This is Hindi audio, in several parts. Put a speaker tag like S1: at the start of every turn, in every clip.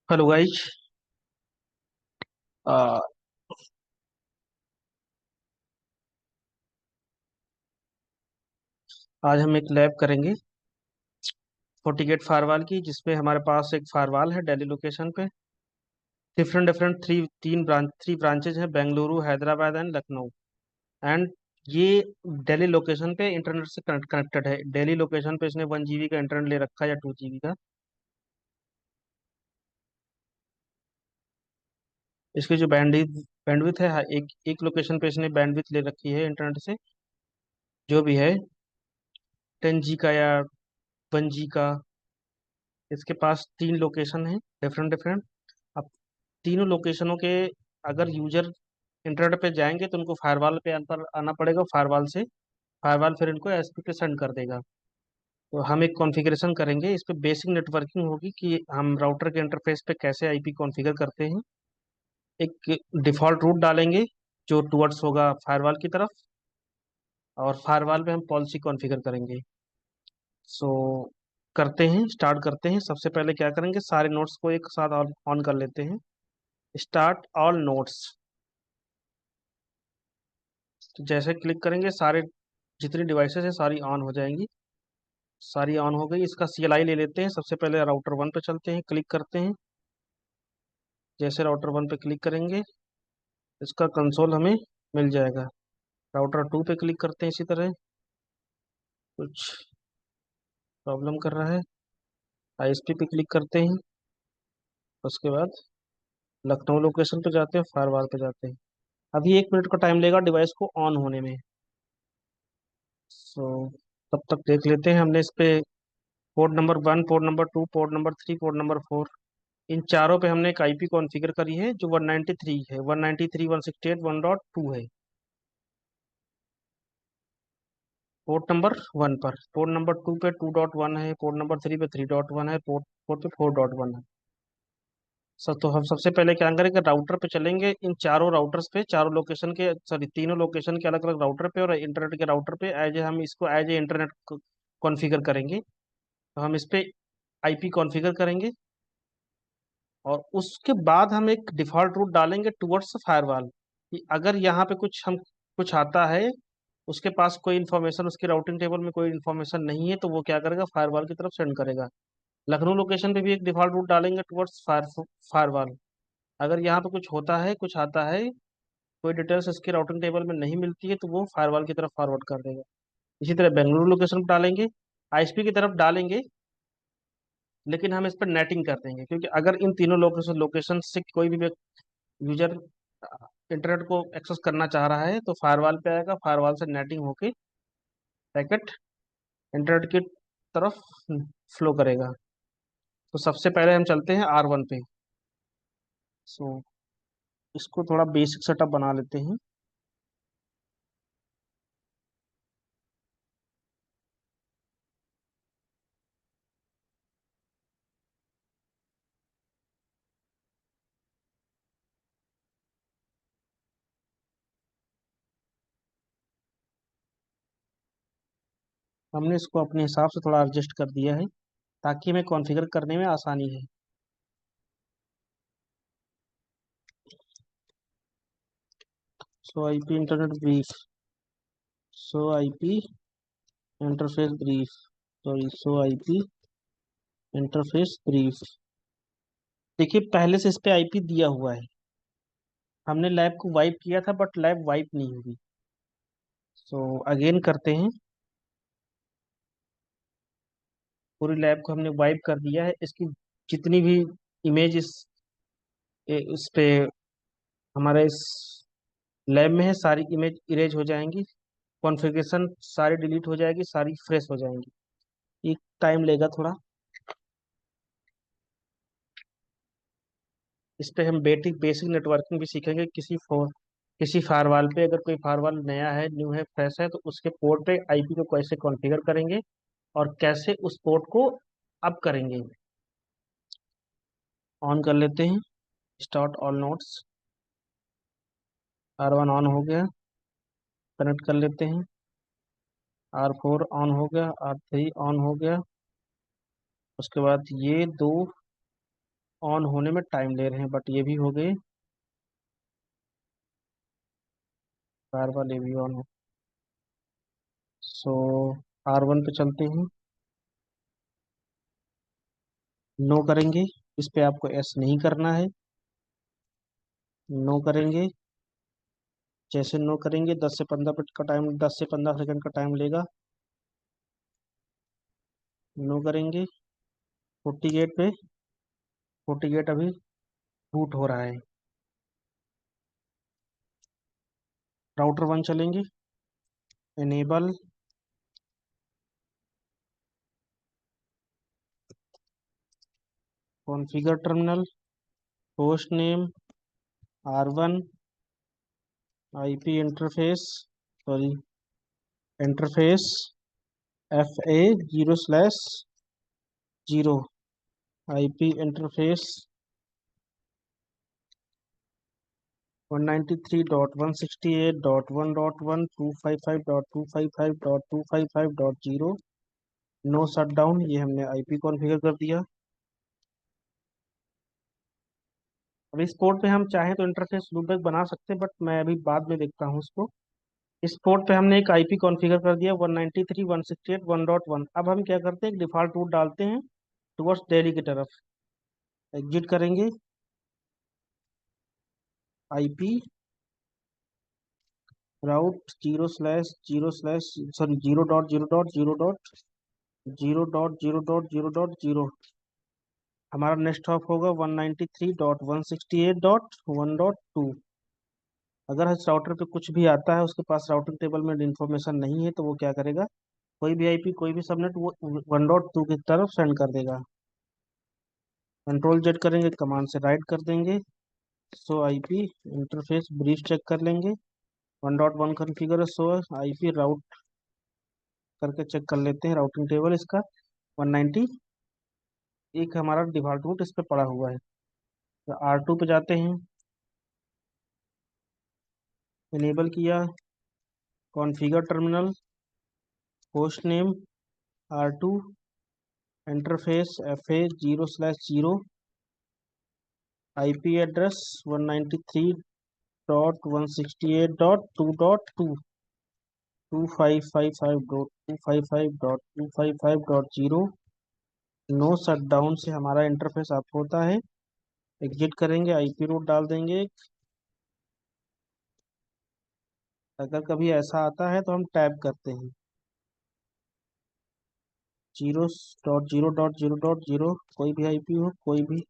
S1: Hello guys. आज हम एक लैब करेंगे फोर्टिगेट फायरवॉल की, जिसपे हमारे पास एक फायरवॉल है दिल्ली लोकेशन पे। डिफरेंट डिफरेंट थ्री ब्रांचेज हैं, बेंगलुरु, हैदराबाद एंड लखनऊ। एंड ये दिल्ली लोकेशन पे इंटरनेट से कनेक्टेड है। दिल्ली लोकेशन पे इसने 1 GB का इंटरनेट ले रखा है या 2 GB का। इसकी जो बैंडविथ है, हाँ, एक लोकेशन पे इसने बैंडविथ ले रखी है इंटरनेट से, जो भी है 10 G का या 1 G का। इसके पास 3 लोकेशन है, डिफरेंट डिफरेंट। अब तीनों लोकेशनों के अगर यूजर इंटरनेट पे जाएंगे तो उनको फायरवॉल पे पर आना पड़ेगा। फायरवॉल से फायरवॉल फिर इनको एसपी पे सेंड कर देगा। तो हम एक कॉन्फ़िगरेशन करेंगे, इस पे बेसिक नेटवर्किंग होगी कि हम राउटर के इंटरफेस पे कैसे आईपी कॉन्फ़िगर करते हैं। एक डिफ़ॉल्ट रूट डालेंगे जो टुवर्ड्स होगा फायरवॉल की तरफ, और फायरवॉल पे हम पॉलिसी कॉन्फ़िगर करेंगे। सो करते हैं, स्टार्ट करते हैं। सबसे पहले क्या करेंगे, सारे नोट्स को एक साथ ऑन कर लेते हैं। Start all notes. तो जैसे क्लिक करेंगे, सारे जितनी डिवाइसेस है सारी ऑन हो जाएंगी। सारी ऑन हो गई। इसका सीएलआई ले लेते हैं। सबसे पहले राउटर 1 पे चलते हैं, क्लिक करते हैं। जैसे राउटर 1 पे क्लिक करेंगे, इसका कंसोल हमें मिल जाएगा। राउटर 2 पे क्लिक करते हैं, इसी तरह कुछ प्रॉब्लम कर रहा है। आईएसपी पे क्लिक करते हैं। उसके बाद लखनऊ लोकेशन पे जाते हैं, फायरवॉल पे जाते हैं। अभी 1 मिनट का टाइम लेगा डिवाइस को ऑन होने में। सो तब तक देख लेते हैं हमने इस पे port number 1, port number 2, port number 3, port number 4, इन चारों पे हमने एक आईपी कॉन्फ़िगर करी है जो 193 है। 193.168.1.2 है पोर्ट नंबर 1 पर। पोर्ट नंबर 2 पे 2.1 है, पोर्ट नंबर 3 पे 3.1 है, पोर्ट 4 पे 4.1 है। सब तो हम सबसे पहले क्या करेंगे, राउटर पे चलेंगे। इन चारों राउटर्स पे, चारों लोकेशन के, सॉरी तीनों लोकेशन के अलग अलग राउटर पे और इंटरनेट के राउटर पे हम इसको एज ए इंटरनेट कॉन्फ़िगर करेंगे। तो हम इस पे आईपी कॉन्फ़िगर करेंगे, और उसके बाद हम एक डिफ़ॉल्ट रूट डालेंगे टुवर्ड्स फायरवॉल, कि अगर यहाँ पे कुछ आता है, उसके पास कोई इन्फॉर्मेशन, उसकी राउटिंग टेबल में कोई इन्फॉर्मेशन नहीं है, तो वो क्या करेगा, फायरवॉल की तरफ सेंड करेगा। लखनऊ लोकेशन पे भी एक डिफ़ॉल्ट रूट डालेंगे टुवर्ड्स फायरवॉल। अगर यहाँ पे कुछ होता है, कुछ आता है, कोई डिटेल्स इसकी राउटिंग टेबल में नहीं मिलती है, तो वो फायरवॉल की तरफ फॉरवर्ड कर देगा। इसी तरह बेंगलुरु लोकेशन पर डालेंगे, आईएसपी की तरफ डालेंगे, लेकिन हम इस पर नेटिंग कर देंगे, क्योंकि अगर इन तीनों लोकेशन से कोई भी यूजर इंटरनेट को एक्सेस करना चाह रहा है तो फायरवॉल पे आएगा। फायरवॉल से नेटिंग होके पैकेट इंटरनेट की तरफ फ्लो करेगा। तो सबसे पहले हम चलते हैं R1 पे। सो इसको थोड़ा बेसिक सेटअप बना लेते हैं। हमने इसको अपने हिसाब से थोड़ा एडजस्ट कर दिया है, ताकि हमें कॉन्फ़िगर करने में आसानी है। सो आईपी इंटरनेट ब्रीफ, सो आईपी इंटरफेस ब्रीफ, सॉरी, सो आईपी इंटरफेस ब्रीफ। देखिए, पहले से इस पे आईपी दिया हुआ है। हमने लैब को वाइप किया था, बट लैब वाइप नहीं हुई। सो अगेन करते हैं। पूरी लैब को हमने वाइप कर दिया है। इसकी जितनी भी इमेज इस पे हमारे इस लैब में है, सारी इमेज इरेज हो जाएंगी। कॉन्फ़िगरेशन सारी डिलीट हो जाएगी, सारी फ्रेश हो जाएंगी। ये टाइम लेगा थोड़ा। इस पे हम बेसिक बेसिक नेटवर्किंग भी सीखेंगे। किसी फायरवॉल पे अगर कोई फायरवॉल नया है, न्यू है, फ्रेश है, तो उसके पोर्ट पे आईपी को कैसे कॉन्फ़िगर करेंगे और कैसे उस पोर्ट को अप करेंगे। ऑन कर लेते हैं, start all notes. R1 on हो गया, कनेक्ट कर लेते हैं। R4 ऑन हो गया, R3 ऑन हो गया, उसके बाद ये दो ऑन होने में टाइम ले रहे हैं, बट ये भी हो गए, बार बार ये भी ऑन हो। सो R1 पे चलते हैं। नो करेंगे, इस पे आपको एस नहीं करना है। नो करेंगे। जैसे नो करेंगे 10 से 15 मिनट का टाइम, 10 से 15 सेकंड का टाइम लेगा। नो करेंगे। 48 पे, 48 अभी बूट हो रहा है। राउटर 1 चलेंगे। Enable configure terminal, host name R1, IP interface, sorry interface FA 0/0, IP इंटरफेस 193.168.1.1 255.255.255.0। नो शटडाउन, ये हमने IP कॉन्फ़िगर कर दिया। अब इस पोर्ट पे हम चाहें तो इंटरफेस लूपबैक बना सकते हैं, बट मैं अभी बाद में देखता हूँ उसको। इस पोर्ट पे हमने एक IP कॉन्फ़िगर कर दिया 193.168.1.1। अब हम क्या करते हैं, एक डिफ़ॉल्ट रूट डालते हैं टुवर्ड्स दिल्ली की तरफ। एग्जिट करेंगे। IP राउट 0/0/0.0.0.0.0 हमारा नेक्स्ट हॉप होगा 193.168.1.2। अगर इस राउटर पे कुछ भी आता है, उसके पास राउटिंग टेबल में इंफॉर्मेशन नहीं है, तो वो क्या करेगा, कोई भी IP, कोई भी सबनेट वो 1.2 की तरफ सेंड कर देगा। कंट्रोल जेड करेंगे, कमांड से राइट कर देंगे। सो IP इंटरफेस ब्रीफ चेक कर लेंगे। 1.1 कॉन्फ़िगर है, सो IP राउट करके चेक कर लेते हैं राउटिंग टेबल इसका। 190 एक हमारा डिफॉल्ट रूट इस पे पड़ा हुआ है। तो R2 पे जाते हैं। इनेबल किया configure terminal, host name R2, interface FA 0/0, IP address 193.168.2.2 255.255.255.0। No shutdown से हमारा इंटरफेस ऑफ होता है। एग्जिट करेंगे, IP रूट डाल देंगे। अगर कभी ऐसा आता है तो हम टैब करते हैं 0.0.0.0, कोई भी IP हो, कोई भी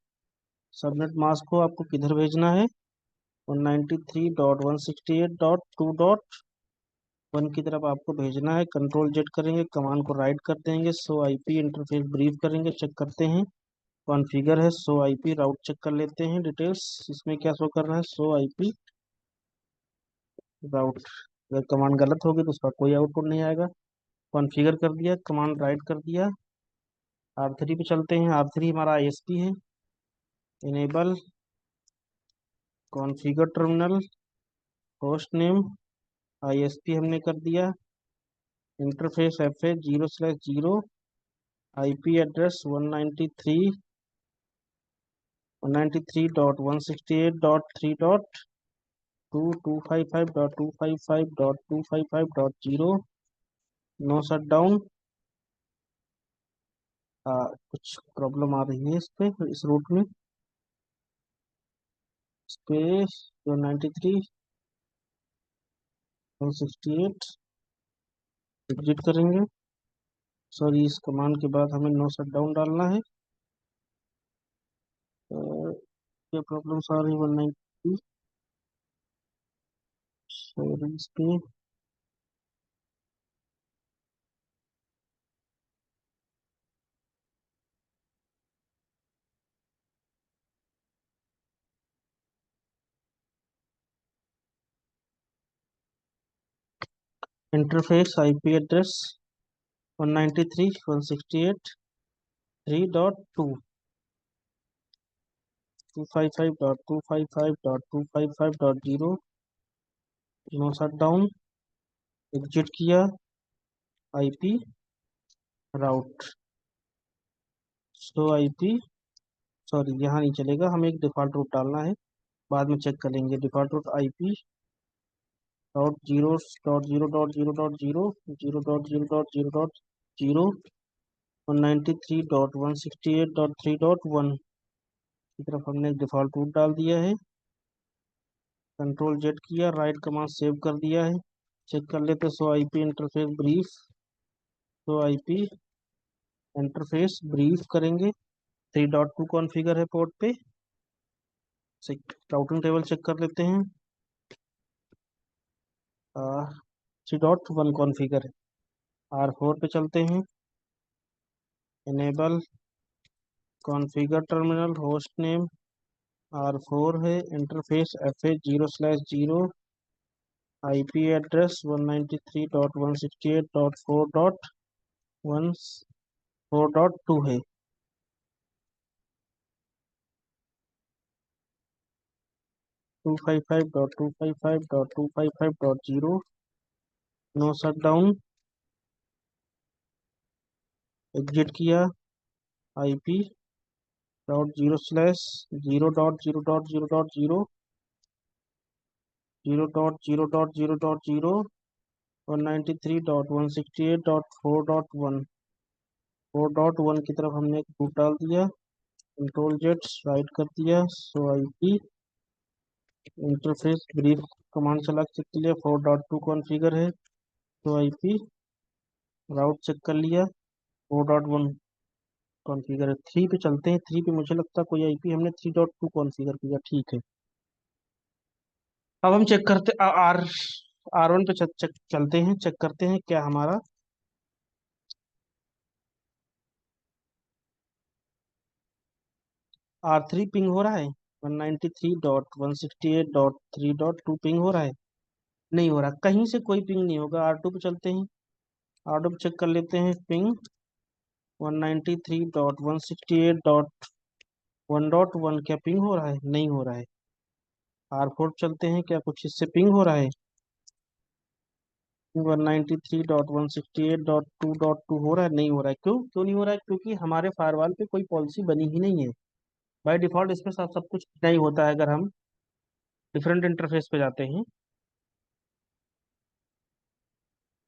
S1: सबनेट मास्क हो, आपको किधर भेजना है, 193.168.2.1 की तरफ आपको भेजना है। कंट्रोल जेड करेंगे, कमांड को राइट कर देंगे। सो IP इंटरफेस ब्रीफ करेंगे, चेक करते हैं कॉन्फ़िगर है। सो IP राउट चेक कर लेते हैं डिटेल्स, इसमें क्या शो कर रहा है, सो IP राउट। अगर कमांड गलत होगी तो उसका कोई आउटपुट नहीं आएगा। कॉन्फ़िगर कर दिया, कमांड राइट कर दिया। R3 पे चलते हैं। R3 हमारा ISP है। Enable configure terminal, host name ISP हमने कर दिया। Interface FA 0/0, IP address 193.168.3.2 no shutdown. कुछ प्रॉब्लम आ रही है इस पे, इस रूट में, इस पे 193.168 एग्जिट करेंगे। सॉरी, इस कमांड के बाद हमें नो शटडाउन डालना है। क्या प्रॉब्लम्स आ रही है 190, सॉरी इस पे interface IP address 193.168.3.2 255.255.255.0 no shutdown. Exit किया, IP route. So IP, sorry यहाँ नहीं चलेगा, हमें एक डिफॉल्ट रूट डालना है, बाद में चेक कर लेंगे। Default route IP dot zero dot zero dot zero dot zero zero dot zero dot zero dot zero 193.168.3.1 की तरफ हमने एक डिफॉल्ट रूट डाल दिया है। कंट्रोल जेड किया, राइट कमांड सेव कर दिया है। चेक कर लेते। सो आईपी इंटरफेस ब्रीफ, सो आईपी इंटरफेस ब्रीफ करेंगे। 3.2 कॉन्फ़िगर है पोर्ट पे। राउटिंग टेबल चेक कर लेते हैं। 3.1 कॉन्फ़िगर है। R4 पे चलते हैं। Enable configure terminal host name R4 है। इंटरफेस FA0/0, आईपी एड्रेस 193.168.4.1 4.2 है। 255.255.255.0, नो शटडाउन। एग्जिट किया। IP dot zero slash zero dot zero dot zero dot zero zero dot zero dot zero dot zero 193.168.4.1 4.1 की तरफ हमने एक रूट डाल दिया। कंट्रोल जेड राइट कर दिया। सो आईपी इंटरफेस ब्रीफ कमांड चला के लिए 4.2 कॉन्फ़िगर है। तो आईपी राउट चेक कर लिया। 4.1 कॉन्फ़िगर है। 3 पे चलते हैं। 3 पे मुझे लगता है कोई आईपी हमने 3.2 कॉन्फ़िगर किया, ठीक है। अब हम चेक करते आर R1 पे चलते हैं, चेक करते हैं क्या हमारा R3 पिंग हो रहा है। 193.168.3.2 पिंग हो रहा है, नहीं हो रहा। कहीं से कोई पिंग नहीं होगा। R2 पे चलते हैं। R2 पे चेक कर लेते हैं। पिंग 193.168.1.1 क्या पिंग हो रहा है? नहीं हो रहा है। R4 चलते हैं, क्या कुछ इससे पिंग हो रहा है? 193.168.2.2 हो रहा है? नहीं हो रहा है। क्यों क्यों नहीं हो रहा है? क्योंकि हमारे फायरवॉल पे कोई पॉलिसी बनी ही नहीं है। बाय डिफॉल्ट इसमें सब कुछ नहीं होता है। अगर हम डिफरेंट इंटरफेस पे जाते हैं,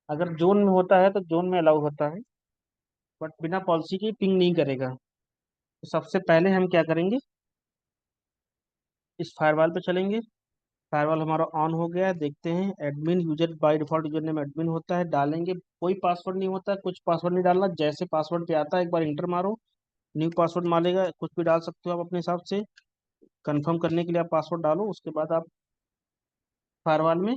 S1: अगर जोन में होता है तो जोन में अलाउ होता है, बट बिना पॉलिसी के पिंग नहीं करेगा। तो सबसे पहले हम क्या करेंगे, इस फायरवॉल पे चलेंगे। फायरवॉल हमारा ऑन हो गया है, देखते हैं। Admin user by default user name admin होता है, डालेंगे। कोई पासवर्ड नहीं होता, कुछ पासवर्ड नहीं डालना। जैसे पासवर्ड पे आता है एक बार इंटर मारो, न्यू पासवर्ड मांगेगा, कुछ भी डाल सकते हो आप अपने हिसाब से। कंफर्म करने के लिए आप पासवर्ड डालो, उसके बाद आप फायरवॉल में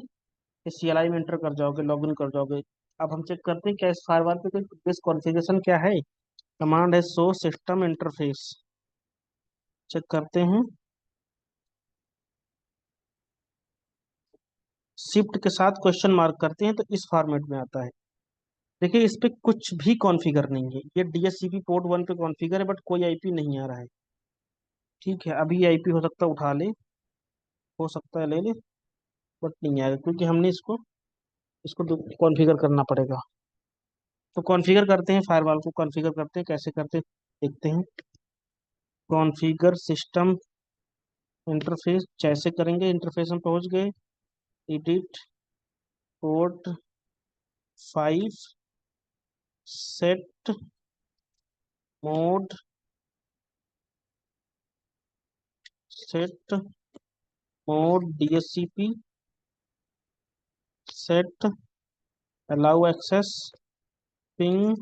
S1: CLI में एंटर कर जाओगे, लॉगिन कर जाओगे। अब हम चेक करते हैं क्या इस फायरवॉल पे कोई प्रीवियस कॉन्फ़िगरेशन क्या है। कमांड है शो सिस्टम इंटरफेस, चेक करते हैं। शिफ्ट के साथ क्वेश्चन मार्क करते हैं तो इस फॉर्मेट में आता है। देखिए इस पे कुछ भी कॉन्फ़िगर नहीं है। ये DHCP पोर्ट 1 पे कॉन्फ़िगर है, बट कोई आईपी नहीं आ रहा है। ठीक है, अभी आईपी हो सकता है उठा ले, हो सकता है ले ले, बट नहीं आएगा क्योंकि हमने इसको इसको कॉन्फ़िगर करना पड़ेगा। तो कॉन्फ़िगर करते हैं, फायरवॉल को कॉन्फ़िगर करते हैं, कैसे करते हैं देखते हैं। कॉन्फ़िगर सिस्टम इंटरफेस जैसे करेंगे, इंटरफेस हम पहुंच गए। Edit port 5, set mode, set mode DHCP, set allow access, ping.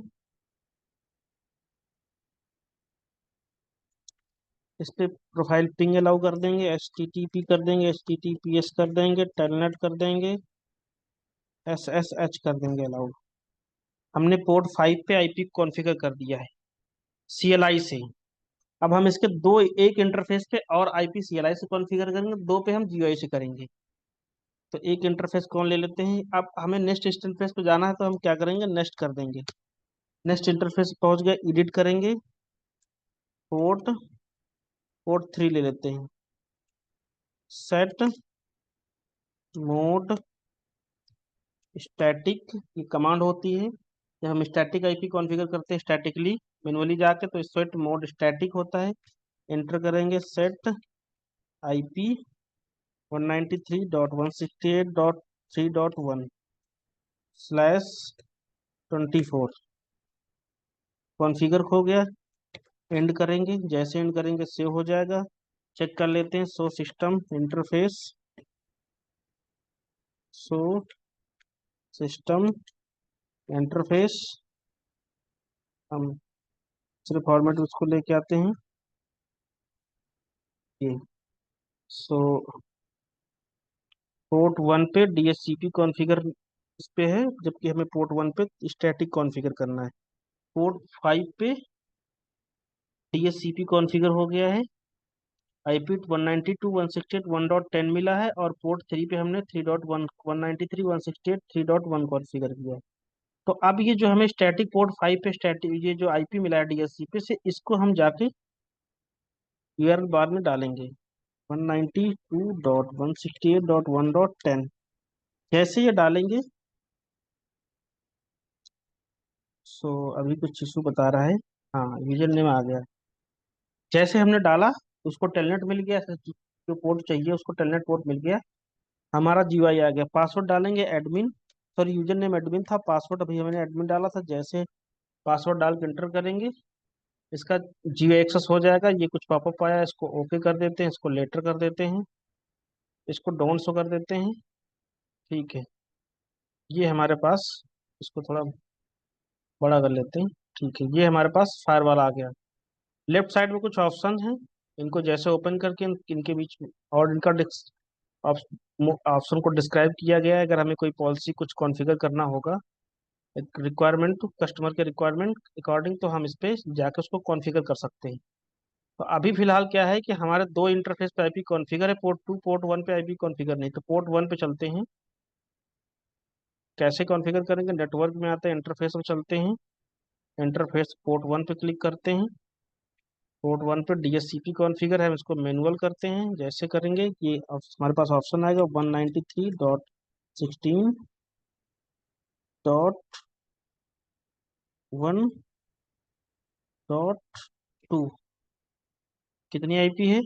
S1: इस पे प्रोफाइल पिंग अलाउ कर देंगे, HTTP कर देंगे, HTTPS कर देंगे, टेलनेट कर देंगे, SSH कर देंगे अलाउ। हमने पोर्ट 5 पे आईपी कॉन्फ़िगर कर दिया है CLI से। अब हम इसके दो, एक इंटरफेस पे और आईपी CLI से कॉन्फ़िगर करेंगे, दो पे हम GUI से करेंगे। तो एक इंटरफेस कौन ले लेते हैं। अब हमें नेक्स्ट इंटरफेस पे जाना है तो हम क्या करेंगे, नेक्स्ट कर देंगे। नेक्स्ट इंटरफेस पहुंच गए, एडिट करेंगे। पोर्ट पोर्ट 3 ले लेते हैं। सेट मोड स्टैटिक, ये कमांड होती है जब हम स्टैटिक आईपी कॉन्फ़िगर करते हैं स्टैटिकली। मैनुअली जाके, तो सेट मोड स्टैटिक होता है, एंटर करेंगे सेट IP 193.168.3.1/24 कॉन्फ़िगर हो गया। एंड करेंगे, जैसे एंड करेंगे सेव हो जाएगा। चेक कर लेते हैं, show system interface, show system interface. हम सिर्फ फॉर्मेट उसको लेके आते हैं, ये सो पोर्ट 1 पे DHCP कॉन्फ़िगर इस पे है, जबकि हमें पोर्ट 1 पे स्टैटिक कॉन्फ़िगर करना है। पोर्ट 5 पे DHCP कॉन्फ़िगर हो गया है, IP 192.168.1.10 मिला है, और पोर्ट 3 पे हमने 3.1 193.168.3.1 कॉन्फ़िगर किया है। तो अब ये जो हमें स्टैटिक पोर्ट 5 पे स्टैटिक ये जो IP मिला है DHCP से, इसको हम जाके URL बार में डालेंगे 192.168.1.10। जैसे ये डालेंगे, सो अभी कुछ इशू बता रहा है। हाँ, यूजर नेम आ गया। जैसे हमने डाला, उसको टेलनेट मिल गया, जो पोर्ट चाहिए उसको टेलनेट पोर्ट मिल गया, हमारा GUI आ गया। पासवर्ड डालेंगे admin, sorry user name admin था, पासवर्ड अभी हमने एडमिन डाला था। जैसे पासवर्ड डाल के एंटर करेंगे, इसका GUI एक्सेस हो जाएगा। ये कुछ पॉपअप आया, इसको ओके कर देते हैं, इसको लेटर कर देते हैं, इसको डोंट शो कर देते हैं। ठीक है, ये हमारे पास, इसको थोड़ा बड़ा कर लेते हैं। ठीक है, ये हमारे पास फायरवॉल आ गया। लेफ्ट साइड में कुछ ऑप्शन हैं, इनको जैसे ओपन करके इनके बीच में, और इनका ऑप्शन को डिस्क्राइब किया गया है। अगर हमें कोई पॉलिसी कुछ कॉन्फ़िगर करना होगा, एक रिक्वायरमेंट टू कस्टमर के रिक्वायरमेंट अकॉर्डिंग, तो हम इस पे जाके उसको कॉन्फ़िगर कर सकते हैं। तो अभी फिलहाल क्या है कि हमारे दो इंटरफेस पे IP कॉन्फ़िगर है, पोर्ट 2 पोर्ट 1 पे IP कॉन्फ़िगर नहीं। तो पोर्ट 1 पे चलते हैं, कैसे कॉन्फ़िगर करेंगे, नेटवर्क में आते हैं, इंटरफेस में चलते हैं, इंटरफेस पोर्ट 1 पे क्लिक करते हैं। पोर्ट 1 पे DHCP कॉन्फ़िगर है, हम इसको मैनुअल करते हैं। जैसे करेंगे, ये हमारे पास ऑप्शन आएगा 193.16.1.2। कितनी IP है?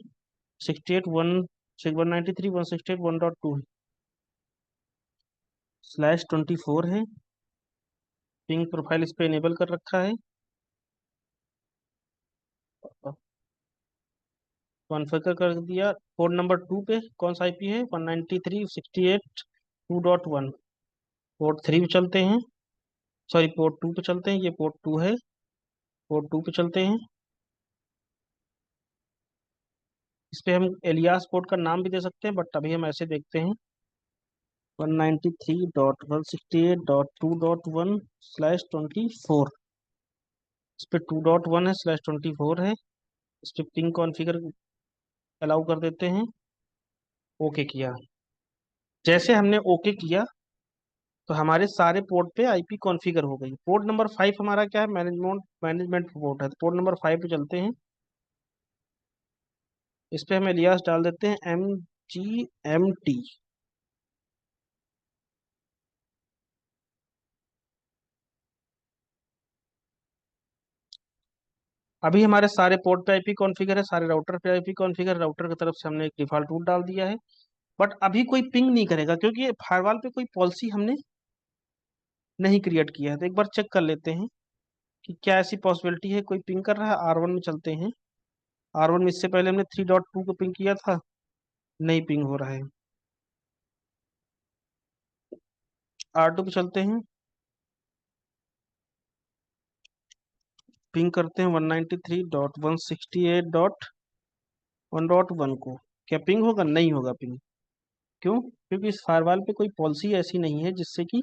S1: 193.168.1.2 /24 है। पिंग प्रोफाइल इस पे इनेबल कर रखा है। कॉन्फ़िगर कर दिया। पोर्ट नंबर 2 पे कौन सा IP है? 193.168.2.1। पोर्ट 3 पे चलते हैं, सॉरी पोर्ट 2 पे चलते हैं, ये पोर्ट 2 है। पोर्ट 2 पे चलते हैं, इस पे हम एलियास पोर्ट का नाम भी दे सकते हैं, बट अभी हम ऐसे देखते हैं 193.168.2.1/24। इस पे 2.1 है, /24 है। इस पे पिंग कॉन्फ़िगर अलाउ कर देते हैं, ओके किया। जैसे हमने ओके किया, तो हमारे सारे पोर्ट पे IP कॉन्फ़िगर हो गई। पोर्ट नंबर 5 हमारा क्या है? मैनेजमेंट पोर्ट है। तो पोर्ट नंबर 5 पे चलते हैं, इस पे हम एलियास डाल देते हैं MGMT। अभी हमारे सारे पोर्ट पे IP कॉन्फ़िगर है, सारे राउटर पे IP कॉन्फ़िगर, राउटर की तरफ से हमने एक डिफ़ॉल्ट रूट डाल दिया है। बट अभी कोई पिंग नहीं करेगा, क्योंकि ये फायरवॉल पे कोई पॉलिसी हमने नहीं क्रिएट किया है। तो एक बार चेक कर लेते हैं कि क्या ऐसी पॉसिबिलिटी है कोई पिंग कर रहा है। R1 में चलते हैं, R1 में इससे पहले हमने 3.2 को पिंग किया था, नहीं पिंग हो रहा है। R2 पे चलते हैं, पिंग करते हैं 193.168.1.1 को। क्या पिंग होगा? नहीं होगा पिंग। क्यों? क्योंकि इस फायरवॉल पे कोई पॉलिसी ऐसी नहीं है जिससे कि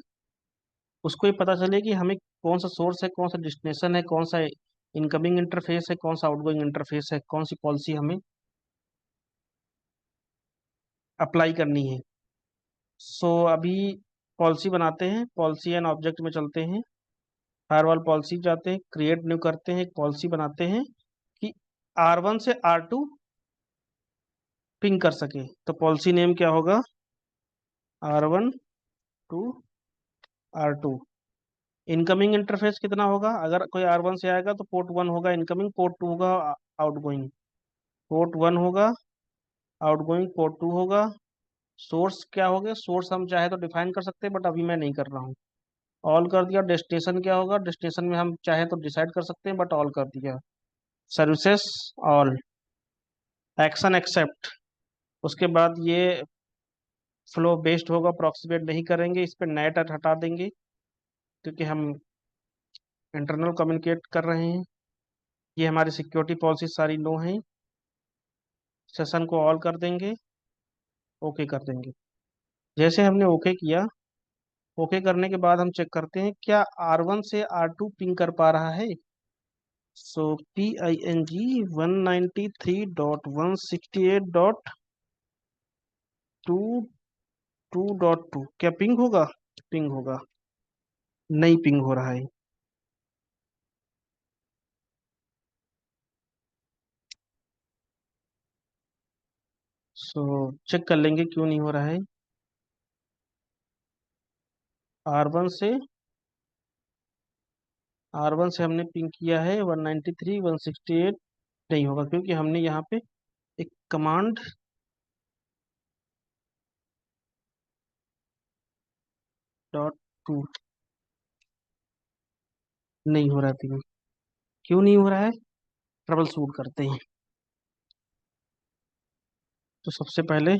S1: उसको ये पता चले कि हमें कौन सा सोर्स है, कौन सा डेस्टिनेशन है, कौन सा इनकमिंग इंटरफेस है, कौन सा आउटगोइंग इंटरफेस है, कौन सी पॉलिसी हमें अप्लाई करनी है। सो अभी पॉलिसी बनाते हैं, पॉलिसी एंड ऑब्जेक्ट में चलते हैं, फायरवॉल पॉलिसी जाते हैं, क्रिएट न्यू करते हैं, एक पॉलिसी बनाते हैं कि R1 से R2 पिंग कर सके। तो पॉलिसी नेम क्या होगा? R1 to R2। Incoming interface कितना होगा, अगर कोई R1 से आएगा तो पोर्ट 1 होगा इनकमिंग, पोर्ट 2 होगा आउटगोइंग। पोर्ट 1 होगा आउटगोइंग, पोर्ट 2 होगा। सोर्स क्या हो गया, सोर्स हम चाहे तो डिफाइन कर सकते हैं बट अभी मैं नहीं कर रहा हूँ। ऑल कर दिया। डेस्टिनेशन क्या होगा, डेस्टिनेशन में हम चाहे तो डिसाइड कर सकते हैं बट ऑल कर दिया। Services all. Action accept. उसके बाद ये फ्लो बेस्ड होगा, अप्रॉक्सीमेट नहीं करेंगे, इस पर नेट हटा देंगे क्योंकि हम इंटरनल कम्युनिकेट कर रहे हैं। ये हमारी सिक्योरिटी पॉलिसी सारी नो है। सेशन को ऑल कर देंगे, ओके कर देंगे। जैसे हमने ओके किया, ओके करने के बाद हम चेक करते हैं क्या R1 से R2 पिंग कर पा रहा है। सो PING 193.168.2.2 क्या पिंग होगा, पिंग होगा, नहीं पिंग हो रहा है। सो चेक कर लेंगे क्यों नहीं हो रहा है। R1 से R1 से हमने पिंग किया है 193.168, नहीं होगा क्योंकि हमने यहाँ पे एक कमांड डॉट टू, नहीं हो रहा है पिंग। क्यों नहीं हो रहा है, ट्रबल शूट करते हैं। तो सबसे पहले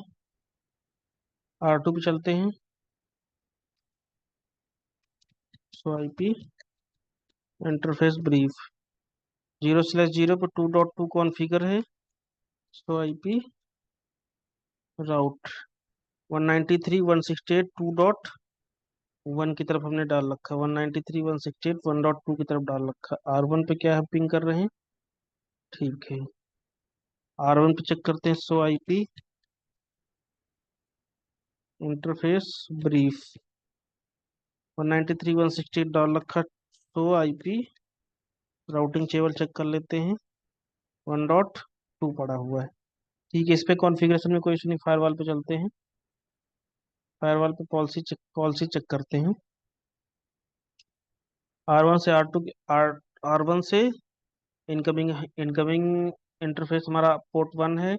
S1: R2 पे चलते हैं। सो IP इंटरफेस ब्रीफ 0/0 पे 2.2 कॉन्फ़िगर है। सो IP राउट 193.168.2.1 की तरफ हमने डाल रखा, 193.168.1.2 की तरफ डाल रखा। R1 पे क्या है पिंग कर रहे हैं, ठीक है। R1 पे चेक करते हैं। सो IP इंटरफेस ब्रीफ 193.168 डाल रखा। सो IP राउटिंग टेबल चेक कर लेते हैं, 1.2 पड़ा हुआ है। ठीक है, इस पे कॉन्फ़िगरेशन में कोई इशू नहीं, फायरवॉल पे चलते हैं। फायरवॉल पे पॉलिसी चेक करते हैं। R1 से R2 R1 से इनकमिंग इनकमिंग इंटरफेस हमारा पोर्ट 1 है,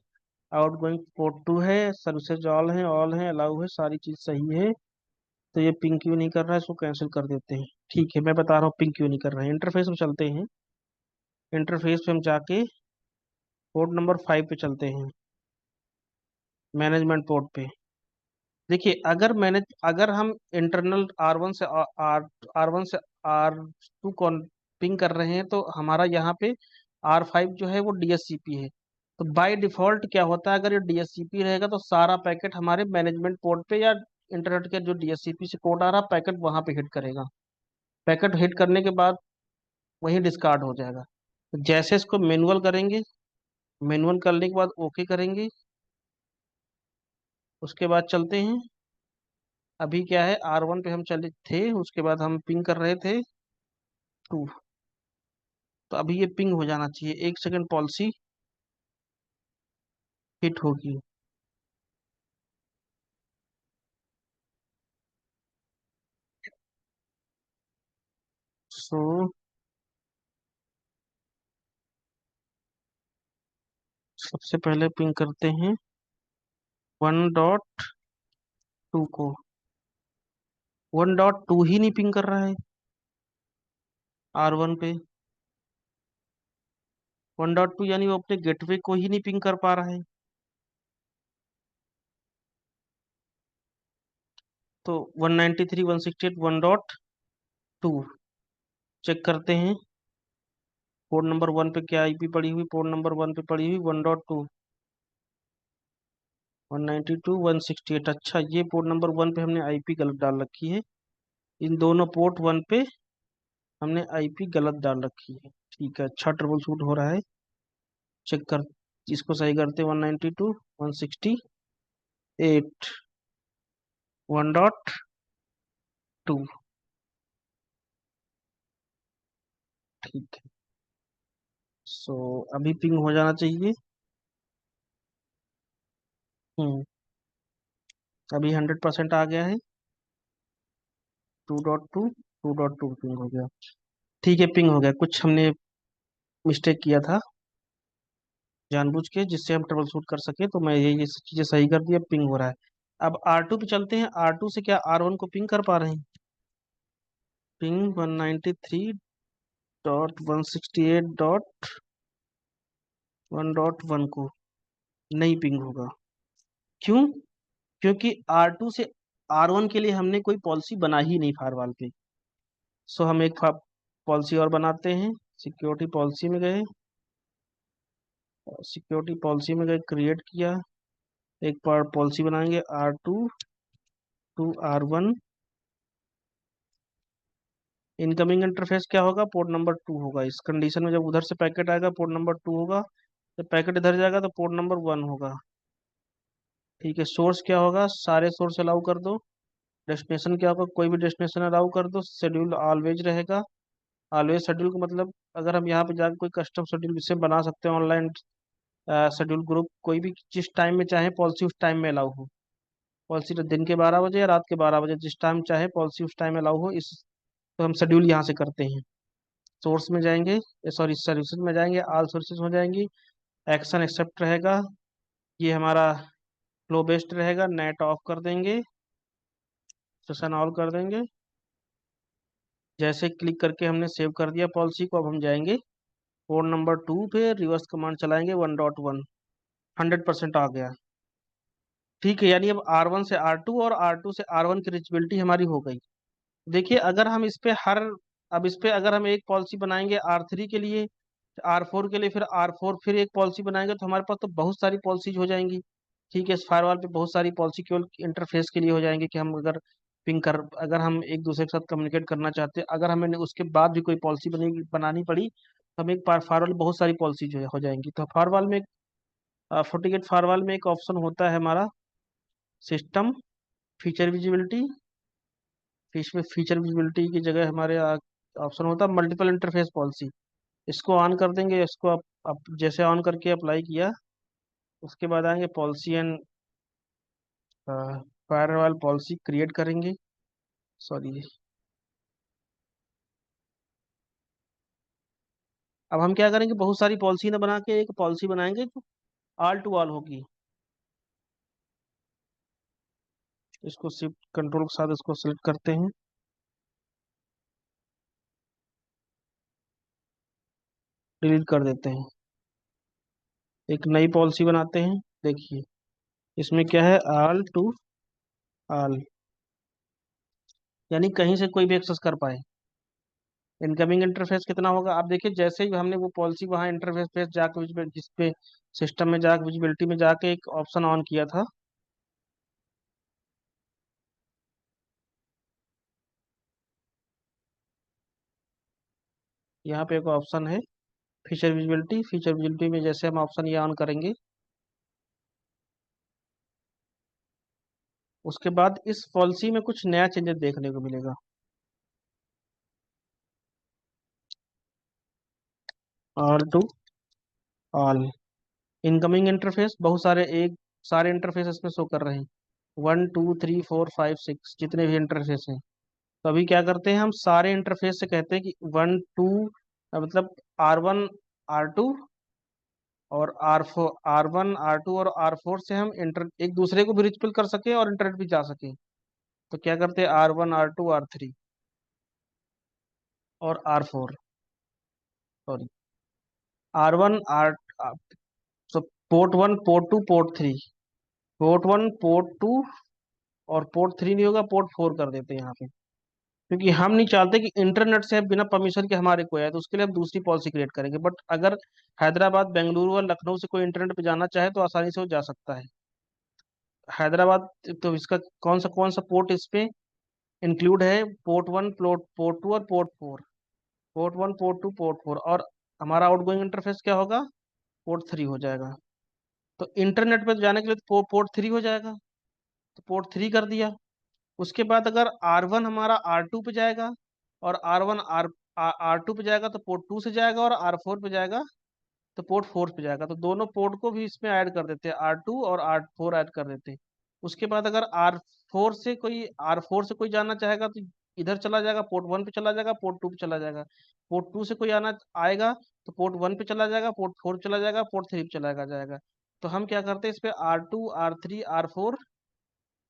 S1: आउटगोइंग पोर्ट 2 है, सर्विसेज ऑल है अलाउ है, सारी चीज सही है। तो ये पिंग क्यों नहीं कर रहा है, इसको कैंसिल कर देते हैं। ठीक है, मैं बता रहा हूँ पिंग क्यों नहीं कर रहा है। इंटरफेस में चलते हैं। इंटरफेस पे हम जाके पोर्ट नंबर 5 पे चलते हैं, मैनेजमेंट पोर्ट पे। देखिए अगर हम इंटरनल R1 से R1 से R2 कॉन पिंग कर रहे हैं तो हमारा यहाँ पे R5 जो है वो DSCP है। तो बाय डिफॉल्ट क्या होता है, अगर ये DSCP रहेगा तो सारा पैकेट हमारे मैनेजमेंट पोर्ट पे या इंटरनेट के जो DSCP से कोड आ रहा पैकेट वहां पे हिट करेगा। पैकेट हिट करने के बाद वही डिस्कार्ड हो जाएगा। तो जैसे इसको मैनुअल करेंगे, मैनुअल करने के बाद ओके करेंगे, उसके बाद चलते हैं। अभी क्या है, R1 पे हम चले थे, उसके बाद हम पिंग कर रहे थे 2। तो अभी ये पिंग हो जाना चाहिए, 1 सेकंड पॉलिसी हिट होगी। सो सबसे पहले पिंग करते हैं 1.2 को। 1.2 ही नहीं पिंग कर रहा है R1 पे। 1.2 यानी वो अपने गेटवे को ही नहीं पिंग कर पा रहा है। तो 193.168.1.2 चेक करते हैं। पोर्ट नंबर 1 पे क्या IP पड़ी हुई, पोर्ट नंबर 1 पे पड़ी हुई 1.2, 192.168। अच्छा, ये पोर्ट नंबर 1 पे हमने IP गलत डाल रखी है। इन दोनों पोर्ट 1 पे हमने IP गलत डाल रखी है। ठीक है, अच्छा ट्रबल शूट हो रहा है। चेक कर, इसको सही करते 192.168 1.2। ठीक है। सो अभी पिंग हो जाना चाहिए। हम्म, अभी 100% आ गया है 2.2। 2.2 पिंग हो गया। ठीक है, पिंग हो गया। कुछ हमने मिस्टेक किया था जानबूझ के, जिससे हम ट्रबल शूट कर सके, तो मैं ये चीजें सही कर दी, अब पिंग हो रहा है। अब R2 पे चलते हैं। R2 से क्या R1 को पिंग कर पा रहे हैं? पिंग 193.168.1.1 को नहीं पिंग होगा। क्यों? क्योंकि R2 से R1 के लिए हमने कोई पॉलिसी बना ही नहीं फायरवॉल पे। सो हम एक पॉलिसी और बनाते हैं। सिक्योरिटी पॉलिसी में गए, सिक्योरिटी पॉलिसी में गए, क्रिएट किया। एक बार पॉलिसी बनाएंगे R2 to R1। Incoming interface क्या होगा? पोर्ट नंबर 2 होगा। इस कंडीशन में जब उधर से पैकेट आएगा पोर्ट नंबर 2 होगा, जब पैकेट इधर जाएगा तो पोर्ट नंबर 1 होगा। ठीक है। सोर्स क्या होगा? सारे सोर्स अलाउ कर दो। डेस्टिनेशन क्या होगा? कोई भी डेस्टिनेशन अलाउ कर दो। शेड्यूल ऑलवेज रहेगा। ऑलवेज शेड्यूल का मतलब, अगर हम यहाँ पे जाकर कोई कस्टम शेड्यूल इससे बना सकते हैं ऑनलाइन शेड्यूल ग्रुप, कोई भी जिस टाइम में चाहे पॉलिसी उस टाइम में अलाउ हो। पॉलिसी तो दिन के 12 बजे या रात के 12 बजे, जिस टाइम चाहे पॉलिसी उस टाइम में अलाउ हो। इस तो हम शेड्यूल यहाँ से करते हैं। सोर्स में जाएंगे, सॉरी सर्विसेज में जाएंगे, ऑल सर्विसेज हो जाएंगी। एक्शन एक्सेप्ट रहेगा। ये हमारा फ्लो बेस्ड रहेगा। नेट ऑफ कर देंगे, सेशन ऑल कर देंगे। जैसे क्लिक करके हमने सेव कर दिया पॉलिसी को, अब हम जाएंगे पोर्ट नंबर 2 पे, रिवर्स कमांड चलाएंगे 1.1। 100% आ गया। ठीक है, यानी अब R1 से R2 और R2 से R1 की रीचेबिलिटी हमारी हो गई। देखिए, अगर हम इस पे हर अब इस पे अगर हम एक पॉलिसी बनाएंगे R3 के लिए, R4 के लिए, फिर R4 फिर एक पॉलिसी बनाएंगे, तो हमारे पास तो बहुत सारी पॉलिसीज हो जाएंगी। ठीक है, इस फायरवॉल पे बहुत सारी पॉलिसी केवल इंटरफेस के लिए हो जाएंगे कि हम अगर अगर हम एक दूसरे के साथ कम्युनिकेट करना चाहते हैं, अगर हमें उसके बाद भी कोई पॉलिसी बनानी पड़ी, तो हम एक फायरवॉल में बहुत सारी पॉलिसी जो हो जाएंगी। तो फायरवॉल में FortiGate फायरवॉल में एक ऑप्शन होता है हमारा, सिस्टम फीचर विजिबिलिटी। इसमें फीचर विजिबिलिटी की जगह हमारे ऑप्शन होता है मल्टीपल इंटरफेस पॉलिसी। इसको ऑन कर देंगे। इसको आप जैसे ऑन करके अप्लाई किया, उसके बाद आएंगे policy and firewall policy create करेंगे। सॉरी, अब हम क्या करेंगे, बहुत सारी पॉलिसी ना बना के एक पॉलिसी बनाएंगे जो ऑल टू ऑल होगी। इसको शिफ्ट कंट्रोल के साथ इसको सिलेक्ट करते हैं, डिलीट कर देते हैं, एक नई पॉलिसी बनाते हैं। देखिए, इसमें क्या है, ऑल टू ऑल, यानी कहीं से कोई भी एक्सेस कर पाए। इनकमिंग इंटरफेस कितना होगा आप देखिए, जैसे ही हमने वो पॉलिसी वहाँ इंटरफेस पे जाकर जिस पे सिस्टम में जाकर विजिबिलिटी में जाके एक ऑप्शन ऑन किया था, यहाँ पे एक ऑप्शन है फीचर विजिबिलिटी। फीचर विजिबिलिटी में जैसे हम ऑप्शन ये ऑन करेंगे, उसके बाद इस पॉलिसी में कुछ नया चेंजेस देखने को मिलेगा। All to all, incoming interface बहुत सारे, एक सारे इंटरफेस इसमें शो कर रहे हैं। 1 2 3 4 5 6 जितने भी इंटरफेस हैं। तो अभी क्या करते हैं, हम सारे इंटरफेस से कहते हैं कि 1 2, मतलब R1 R2 और R1 R2 और R4 से हम इंटर एक दूसरे को भी रिचेबल कर सके और इंटरनेट भी जा सके। तो क्या करते हैं, R1 R2 R3 और R4, सॉरी, R1 R, तो port 1 port 2 port 3, port 1 port 2 और पोर्ट 3 नहीं होगा, पोर्ट 4 कर देते हैं यहाँ पे। क्योंकि हम नहीं चाहते कि इंटरनेट से बिना परमिशन के हमारे कोई आए, तो उसके लिए हम दूसरी पॉलिसी क्रिएट करेंगे। बट अगर हैदराबाद बेंगलुरु और लखनऊ से कोई इंटरनेट पे जाना चाहे तो आसानी से वो जा सकता है। हैदराबाद, तो इसका कौन सा पोर्ट इस पे इंक्लूड है? पोर्ट 1 पोर्ट 2 और पोर्ट 4। पोर्ट 1 पोर्ट 2 पोर्ट 4, और हमारा आउटगोइंग इंटरफेस क्या होगा? पोर्ट 3 हो जाएगा। तो इंटरनेट पे जाने के लिए तो पोर्ट 3 हो जाएगा, तो पोर्ट 3 कर दिया। उसके बाद अगर R1 हमारा R2 पे जाएगा, और R1 R2 पे जाएगा तो पोर्ट 2 से जाएगा, और R4 पे जाएगा तो पोर्ट 4 पे जाएगा। तो दोनों पोर्ट को भी इसमें ऐड कर देते हैं, R2 और R4 ऐड कर देते हैं। उसके बाद अगर आर फोर से कोई जाना चाहेगा तो इधर चला जाएगा, पोर्ट वन पे चला जाएगा, पोर्ट टू पे चला जाएगा। पोर्ट टू से कोई आना आएगा तो पोर्ट वन पे चला जाएगा, पोर्ट फोर चला जाएगा, पोर्ट थ्री पे चला जाएगा। तो हम क्या करते हैं, इस पे R2 R3 R4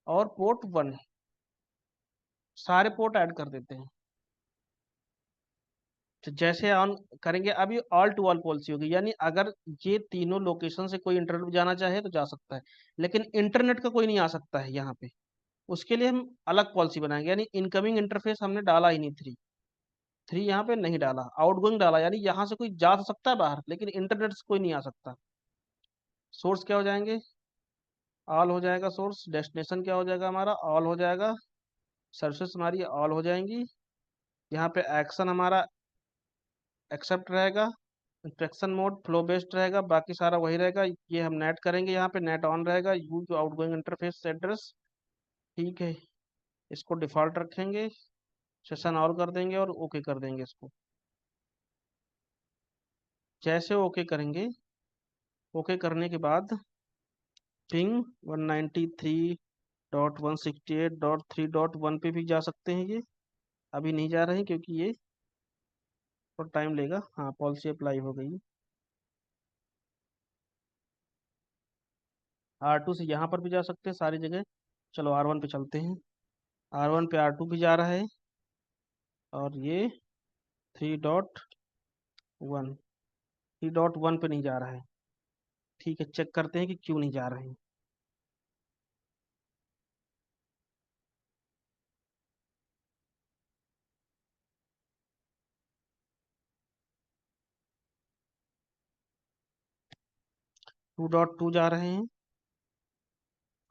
S1: और पोर्ट वन सारे पोर्ट ऐड कर देते हैं। तो जैसे ऑन करेंगे, अभी ऑल टू ऑल पॉलिसी होगी, यानी अगर ये तीनों लोकेशन से कोई इंटरनेट जाना चाहे तो जा सकता है, लेकिन इंटरनेट का कोई नहीं आ सकता है यहाँ पे। उसके लिए हम अलग पॉलिसी बनाएंगे, यानी इनकमिंग इंटरफेस हमने डाला ही नहीं, थ्री थ्री यहाँ पे नहीं डाला, आउटगोइंग डाला, यानी यहाँ से कोई जा तो सकता है बाहर, लेकिन इंटरनेट से कोई नहीं आ सकता। सोर्स क्या हो जाएंगे, ऑल हो जाएगा सोर्स। डेस्टिनेशन क्या हो जाएगा हमारा, ऑल हो जाएगा। सर्विसेज हमारी ऑल हो जाएंगी। यहाँ पे एक्शन हमारा एक्सेप्ट रहेगा। इंस्ट्रक्शन मोड फ्लो बेस्ड रहेगा, बाकी सारा वही रहेगा। ये हम नेट करेंगे, यहाँ पे नेट ऑन रहेगा, यूज आउटगोइंग इंटरफेस एड्रेस। ठीक है, इसको डिफॉल्ट रखेंगे, सेशन ऑल कर देंगे और ओके कर देंगे इसको। जैसे ओके करेंगे, ओके करने के बाद पिंग 193.168.3.1 पे भी जा सकते हैं ये। अभी नहीं जा रहे हैं क्योंकि ये थोड़ा टाइम लेगा। हाँ, पॉलिसी अप्लाई हो गई। R2 से यहाँ पर भी जा सकते हैं सारी जगह। चलो R1 पे चलते हैं। R1 पे R2 भी जा रहा है, और ये 3.1, 3.1 पे नहीं जा रहा है। ठीक है, चेक करते हैं कि क्यों नहीं जा रहे हैं। 2.2 जा रहे हैं,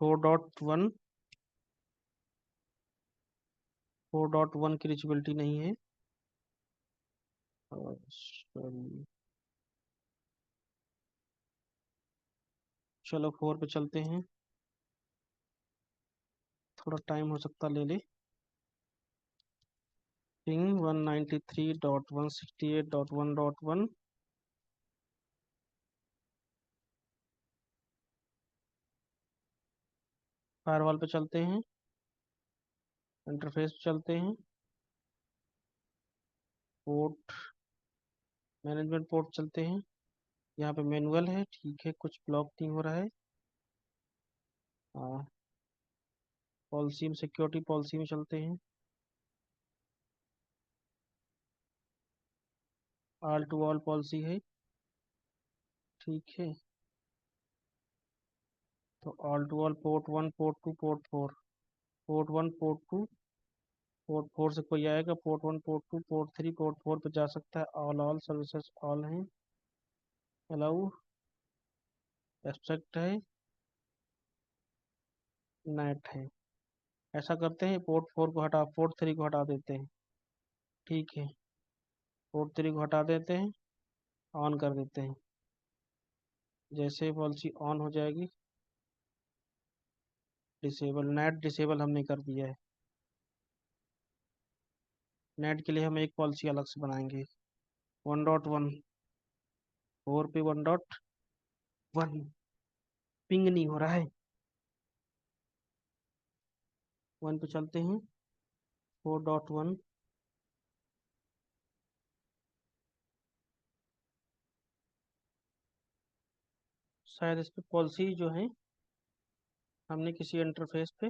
S1: 4.1, 4.1 की रिचेबिलिटी नहीं है। और sorry, चलो 4 पे चलते हैं। थोड़ा टाइम हो सकता ले ले। पिंग 193.168.1.1। फायरवॉल पे चलते हैं, इंटरफेस पे चलते हैं, पोर्ट मैनेजमेंट पोर्ट चलते हैं। यहाँ पे मैनुअल है, ठीक है, कुछ ब्लॉक नहीं हो रहा है। पॉलिसी में सिक्योरिटी पॉलिसी में चलते हैं, ऑल टू ऑल पॉलिसी है। ठीक है, तो all to all port one port two port four, port one port two port four से कोई आएगा, port one port two port three port four पे जा सकता है। ऑल सर्विसेज ऑल हैं, अलाउ एब्स्ट्रैक्ट है, नेट है। ऐसा करते हैं, पोर्ट फोर को हटा, पोर्ट थ्री को हटा देते हैं। ठीक है, पोर्ट थ्री को हटा देते हैं, ऑन कर देते हैं। जैसे पॉलिसी ऑन हो जाएगी, डिसेबल, नेट डिसेबल हमने कर दिया है। नेट के लिए हम एक पॉलिसी अलग से बनाएंगे। 1.1, 4 पे 1.1 पिंग नहीं हो रहा है। 1 पे चलते हैं, 4.1। शायद इस पे पॉलिसी जो है, हमने किसी इंटरफेस पे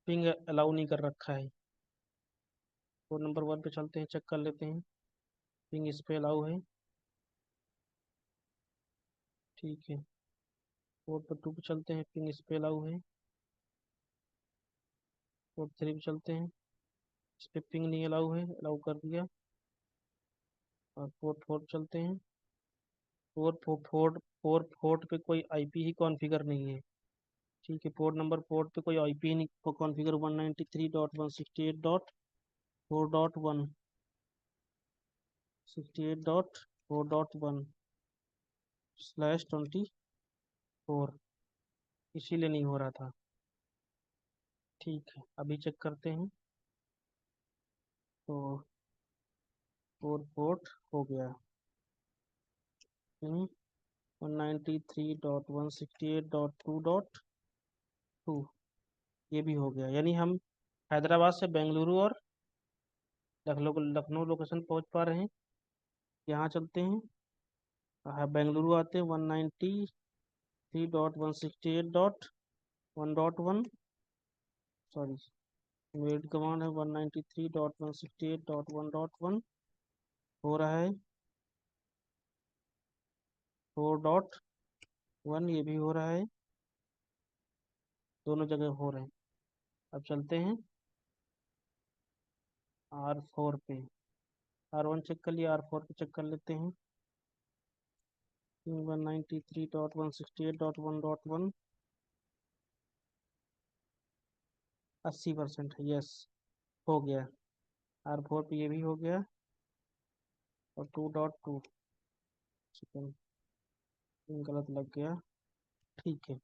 S1: पिंग अलाउ नहीं कर रखा है। 4 नंबर 1 पे चलते हैं, चेक कर लेते हैं, पिंग इस पे अलाउ है। ठीक है, 4 पर 2 पे चलते हैं, पिंग इस पे अलाउ है। 4 3 पे चलते हैं, इस पे पिंग नहीं अलाउ है, अलाउ कर दिया। और 4 4 चलते हैं, 4 4 पे कोई आईपी ही कॉन्फ़िगर नहीं है। ठीक है, पोर्ट पे कोई आईपी नहीं कॉन्फ़िगर, 193.168.4.1, 68.4.1/24, इसीलिए नहीं हो रहा था। ठीक है, अभी चेक करते हैं। तो पोर्ट हो गया, 193.168.2.2, ये भी हो गया। यानी हम हैदराबाद से बेंगलुरु और लखनऊ लखनऊ लोकेशन पहुंच पा रहे हैं। यहाँ चलते हैं। हाँ, बेंगलुरु आते हैं 193.168.1.1। सॉरी, वेट कमांड है 193.168.1.1 हो रहा है। 4.1 ये भी हो रहा है। दोनों जगह हो रहे हैं। अब चलते हैं R4 पे। R1 चेक कर लिया, R4 पे चेक कर लेते हैं। 193.168.1.1 80% है, यस हो गया। R4 पे ये भी हो गया। और 2.2 सेकेंड, गलत लग गया। ठीक है,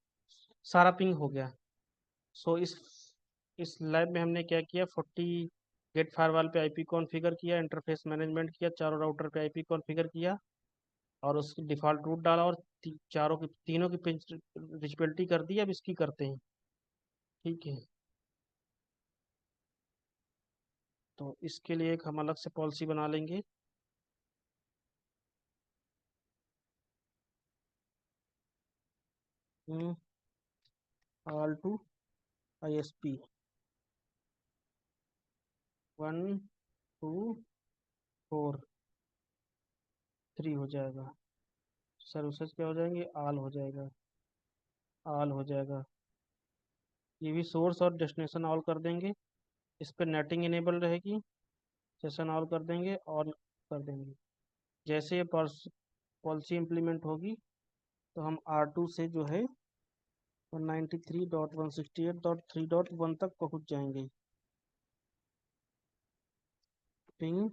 S1: सारा पिंग हो गया। सो इस लैब में हमने क्या किया, 40 गेट फायरवॉल पे आईपी कॉन्फ़िगर किया, इंटरफेस मैनेजमेंट किया, चारों राउटर पे आईपी कॉन्फ़िगर किया और उसकी डिफ़ॉल्ट रूट डाला और चारों की तीनों की रिचबिलिटी कर दी। अब इसकी करते हैं। ठीक है, तो इसके लिए एक हम अलग से पॉलिसी बना लेंगे। ऑल टू ISP 1 2 4 3 हो जाएगा। सर्विसेज क्या हो जाएंगे, आल हो जाएगा। आल हो जाएगा। ये भी सोर्स और डेस्टिनेशन ऑल कर देंगे। इस पर नेटिंग इनेबल रहेगी। सेशन ऑल कर देंगे और कर देंगे। जैसे ये पॉलिसी इम्प्लीमेंट होगी तो हम R2 से जो है 193.168.3.1 तक पहुंच जाएंगे। पिंग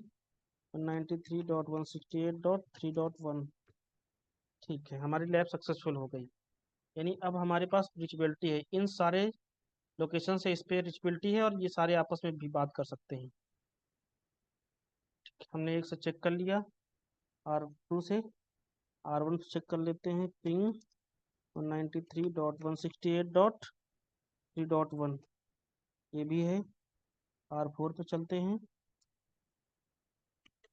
S1: 193.168.3.1। ठीक है, हमारी लैब सक्सेसफुल हो गई। यानी अब हमारे पास रिचबिलिटी है, इन सारे लोकेशन से इस पे रिचबिलिटी है और ये सारे आपस में भी बात कर सकते हैं। हमने एक से चेक कर लिया। R2 से R1 चेक कर लेते हैं। पिंग 193.168.3.1 ये भी है। R4 पे चलते हैं।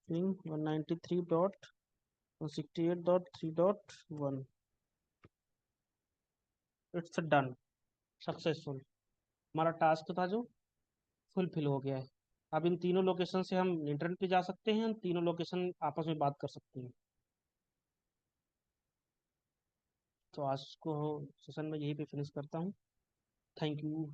S1: पिंग 193.168.3.1। It's done, successful. हमारा टास्क था जो फुलफिल हो गया है। अब इन तीनों लोकेशन से हम इंटरनेट पे जा सकते हैं, तीनों लोकेशन आपस में बात कर सकते हैं। तो आज को सेशन में यहीं पे फिनिश करता हूँ। Thank you.